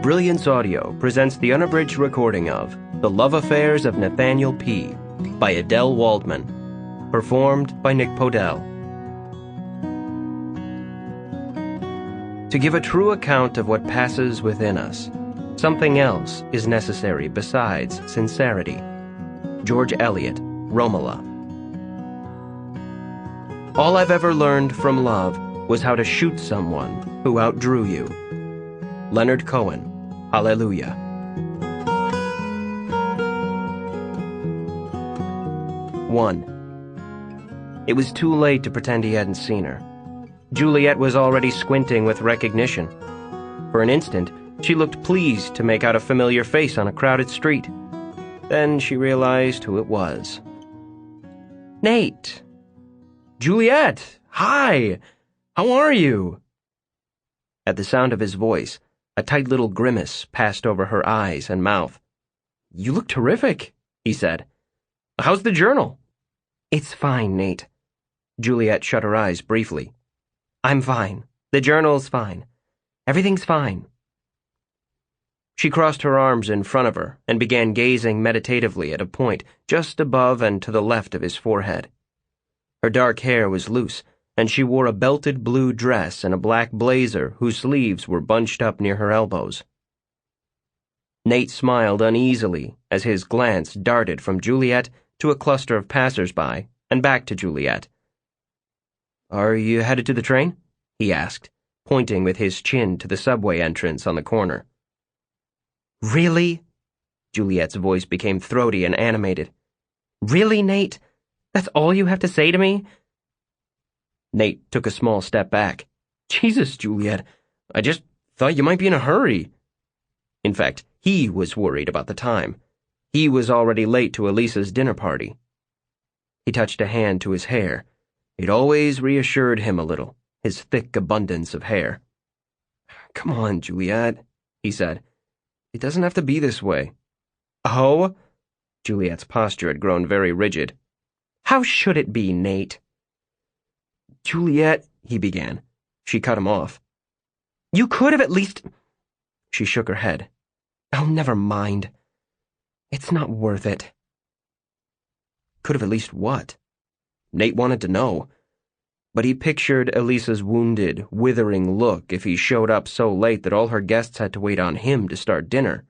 Brilliance Audio presents the unabridged recording of The Love Affairs of Nathaniel P. by Adelle Waldman, performed by Nick Podehl. To give a true account of what passes within us, something else is necessary besides sincerity. George Eliot, Romola. All I've ever learned from love was how to shoot someone who outdrew you. Leonard Cohen, Hallelujah. One. It was too late to pretend he hadn't seen her. Juliet was already squinting with recognition. For an instant, she looked pleased to make out a familiar face on a crowded street. Then she realized who it was. Nate! Juliet! Hi! How are you? At the sound of his voice, a tight little grimace passed over her eyes and mouth. You look terrific, he said. How's the journal? It's fine, Nate. Juliet shut her eyes briefly. I'm fine. The journal's fine. Everything's fine. She crossed her arms in front of her and began gazing meditatively at a point just above and to the left of his forehead. Her dark hair was loose, and she wore a belted blue dress and a black blazer whose sleeves were bunched up near her elbows. Nate smiled uneasily as his glance darted from Juliet to a cluster of passers-by and back to Juliet. Are you headed to the train? He asked, pointing with his chin to the subway entrance on the corner. Really? Juliet's voice became throaty and animated. Really, Nate? That's all you have to say to me? Nate took a small step back. Jesus, Juliet, I just thought you might be in a hurry. In fact, he was worried about the time. He was already late to Elisa's dinner party. He touched a hand to his hair. It always reassured him a little, his thick abundance of hair. Come on, Juliet, he said. It doesn't have to be this way. Oh? Juliet's posture had grown very rigid. How should it be, Nate? Juliet, he began. She cut him off. You could have at least... She shook her head. Oh, never mind. It's not worth it. Could have at least what? Nate wanted to know. But he pictured Elisa's wounded, withering look if he showed up so late that all her guests had to wait on him to start dinner.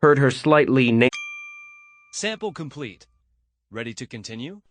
Heard her slightly... Sample complete. Ready to continue?